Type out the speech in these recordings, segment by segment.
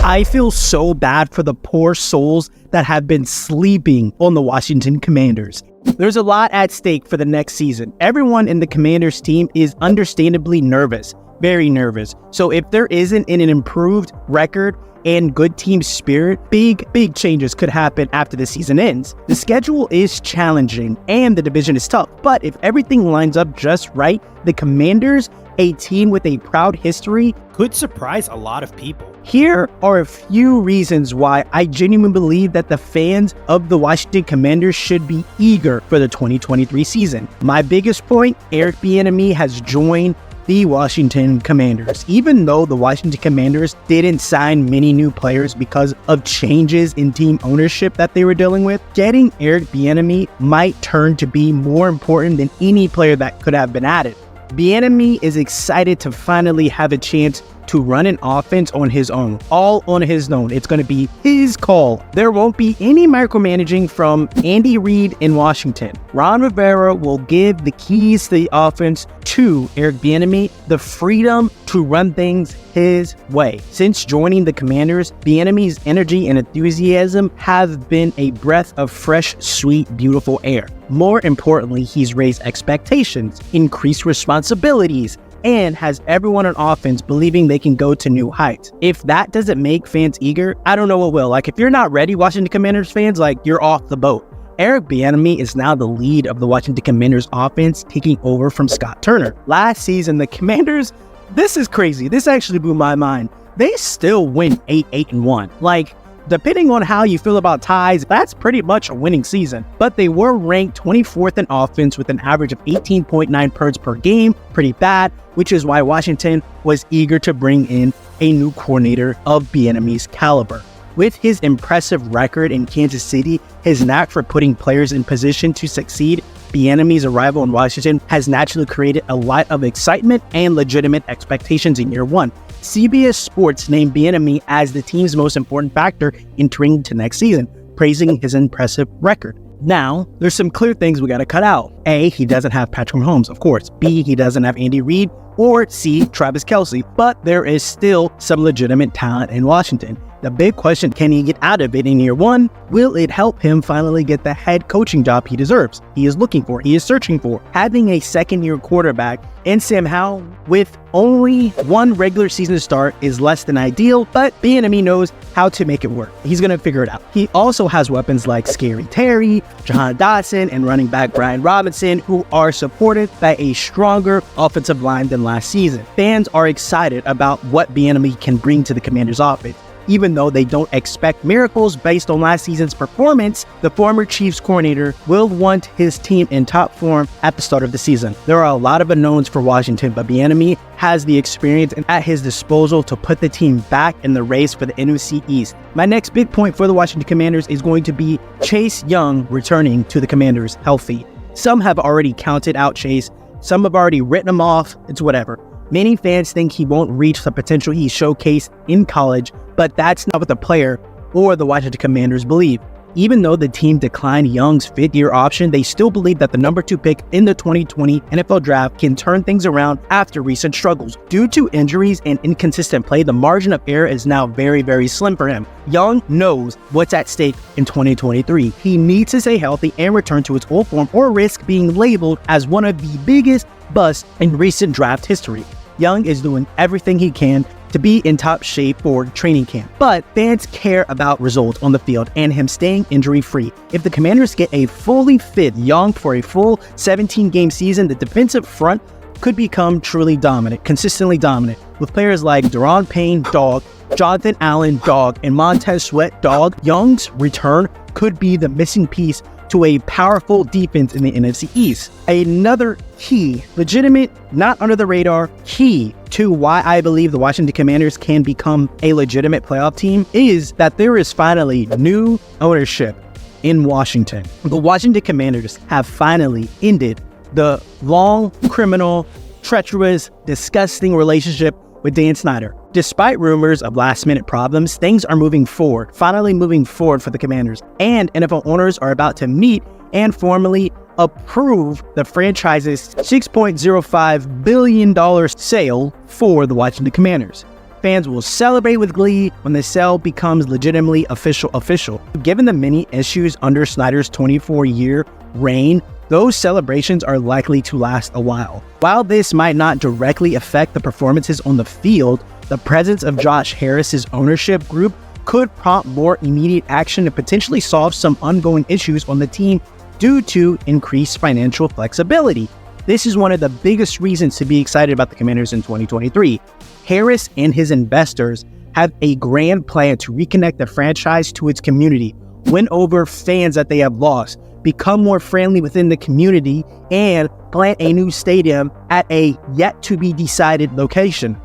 I feel so bad for the poor souls that have been sleeping on the Washington Commanders. There's a lot at stake for the next season. Everyone in the Commanders team is understandably nervous, very nervous. So if there isn't an improved record and good team spirit, big changes could happen after the season ends. The schedule is challenging and the division is tough, but if everything lines up just right, the Commanders, a team with a proud history, could surprise a lot of people. Here are a few reasons why I genuinely believe that the fans of the Washington Commanders should be eager for the 2023 season. My biggest point, Eric Bieniemy has joined the Washington Commanders. Even though the Washington Commanders didn't sign many new players because of changes in team ownership that they were dealing with, getting Eric Bieniemy might turn to be more important than any player that could have been added. Bieniemy is excited to finally have a chance to run an offense on his own, all on his own. It's going to be his call. There won't be any micromanaging from Andy Reid in Washington. Ron Rivera will give the keys to the offense to Eric Bieniemy, the freedom to run things his way. Since joining the Commanders, Bieniemy's energy and enthusiasm have been a breath of fresh, sweet, beautiful air. More importantly, he's raised expectations, increased responsibilities, and has everyone on offense believing they can go to new heights. If that doesn't make fans eager, I don't know what will. Like, if you're not ready, Washington Commanders fans, like, you're off the boat. Eric Bieniemy is now the lead of the Washington Commanders offense, taking over from Scott Turner. Last season, the Commanders, this is crazy. This actually blew my mind. They still win 8-1. Like, depending on how you feel about ties, that's pretty much a winning season. But they were ranked 24th in offense with an average of 18.9 points per game, pretty bad, which is why Washington was eager to bring in a new coordinator of Bieniemy's caliber. With his impressive record in Kansas City, his knack for putting players in position to succeed, Bieniemy's arrival in Washington has naturally created a lot of excitement and legitimate expectations in year one. CBS Sports named Bieniemy as the team's most important factor entering into next season, praising his impressive record. Now, there's some clear things we gotta cut out. A, he doesn't have Patrick Mahomes, of course. B, he doesn't have Andy Reid. Or C, Travis Kelce. But there is still some legitimate talent in Washington. The big question, can he get out of it in year one? Will it help him finally get the head coaching job he deserves, he is looking for, he is searching for? Having a second-year quarterback in Sam Howell with only one regular season start is less than ideal, but Bieniemy knows how to make it work. He's going to figure it out. He also has weapons like Scary Terry, Jahan Dotson, and running back Brian Robinson, who are supported by a stronger offensive line than last season. Fans are excited about what Bieniemy can bring to the Commanders' offense. Even though they don't expect miracles based on last season's performance, the former Chiefs coordinator will want his team in top form at the start of the season. There are a lot of unknowns for Washington, but Bieniemy has the experience at his disposal to put the team back in the race for the NFC East. My next big point for the Washington Commanders is going to be Chase Young returning to the Commanders healthy. Some have already counted out Chase, some have already written him off, it's whatever. Many fans think he won't reach the potential he showcased in college, but that's not what the player or the Washington Commanders believe. Even though the team declined Young's fifth-year option, they still believe that the number 2 pick in the 2020 NFL Draft can turn things around after recent struggles. Due to injuries and inconsistent play, the margin of error is now very slim for him. Young knows what's at stake in 2023. He needs to stay healthy and return to his old form or risk being labeled as one of the biggest busts in recent draft history. Young is doing everything he can to be in top shape for training camp, but fans care about results on the field and him staying injury-free. If the Commanders get a fully fit Young for a full 17-game season, the defensive front could become truly dominant, consistently dominant, with players like Daron Payne, dog, Jonathan Allen, dog, and Montez Sweat, dog. Young's return could be the missing piece to a powerful defense in the NFC East. Another key, legitimate, not under the radar, key to why I believe the Washington Commanders can become a legitimate playoff team is that there is finally new ownership in Washington. The Washington Commanders have finally ended the long, criminal, treacherous, disgusting relationship with Dan Snyder. Despite rumors of last-minute problems, things are moving forward, finally moving forward for the Commanders, and NFL owners are about to meet and formally approve the franchise's $6.05 billion sale for the Washington Commanders. fans will celebrate with glee when the sale becomes legitimately official. Given the many issues under Snyder's 24-year reign, those celebrations are likely to last a while. While this might not directly affect the performances on the field, the presence of Josh Harris's ownership group could prompt more immediate action and potentially solve some ongoing issues on the team due to increased financial flexibility. This is one of the biggest reasons to be excited about the Commanders in 2023. Harris and his investors have a grand plan to reconnect the franchise to its community, win over fans that they have lost, become more friendly within the community, and plant a new stadium at a yet-to-be-decided location.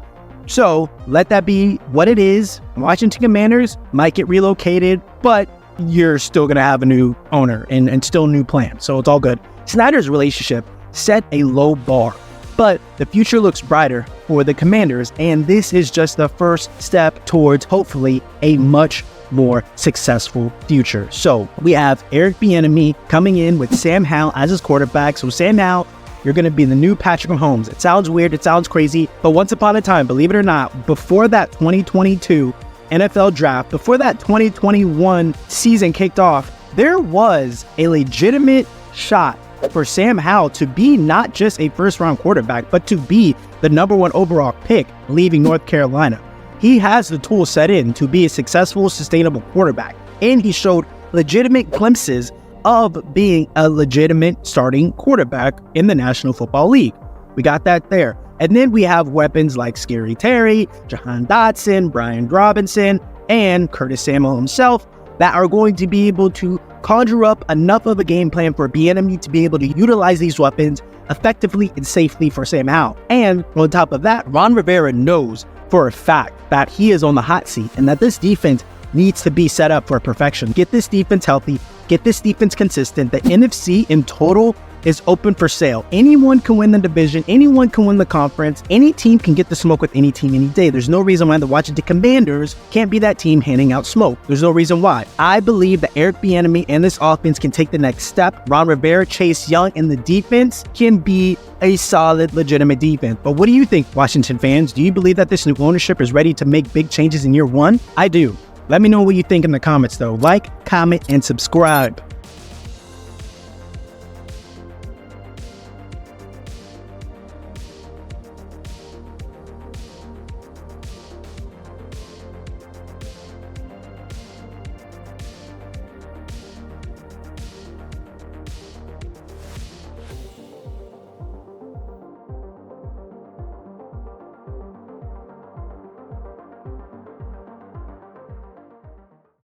So, let that be what it is. Washington Commanders might get relocated, but you're still going to have a new owner and still a new plan, so it's all good. Snyder's relationship set a low bar, but the future looks brighter for the Commanders, and this is just the first step towards, hopefully, a much more successful future. So we have Eric Bieniemy coming in with Sam Howell as his quarterback. So Sam Howell, you're going to be the new Patrick Mahomes. It sounds weird, it sounds crazy, but once upon a time, believe it or not, before that 2022 NFL draft, before that 2021 season kicked off, there was a legitimate shot for Sam Howell to be not just a first-round quarterback, but to be the #1 overall pick leaving North Carolina. He has the tools set in to be a successful, sustainable quarterback, and he showed legitimate glimpses of being a legitimate starting quarterback in the National Football League. We got that there. And then we have weapons like Scary Terry, Jahan Dotson, Brian Robinson, and Curtis Samuel himself that are going to be able to conjure up enough of a game plan for Bieniemy to be able to utilize these weapons effectively and safely for Sam Howell. And on top of that, Ron Rivera knows for a fact that he is on the hot seat and that this defense needs to be set up for perfection. Get this defense healthy, get this defense consistent. The NFC in total is open for sale. Anyone can win the division, anyone can win the conference, any team can get the smoke with any team any day. There's no reason why the Washington Commanders can't be that team handing out smoke. There's no reason why. I believe that Eric Bieniemy and this offense can take the next step. Ron Rivera, Chase Young, and the defense can be a solid, legitimate defense. But what do you think, Washington fans? Do you believe that this new ownership is ready to make big changes in year one? I do. Let me know what you think in the comments though. Like, comment, and subscribe.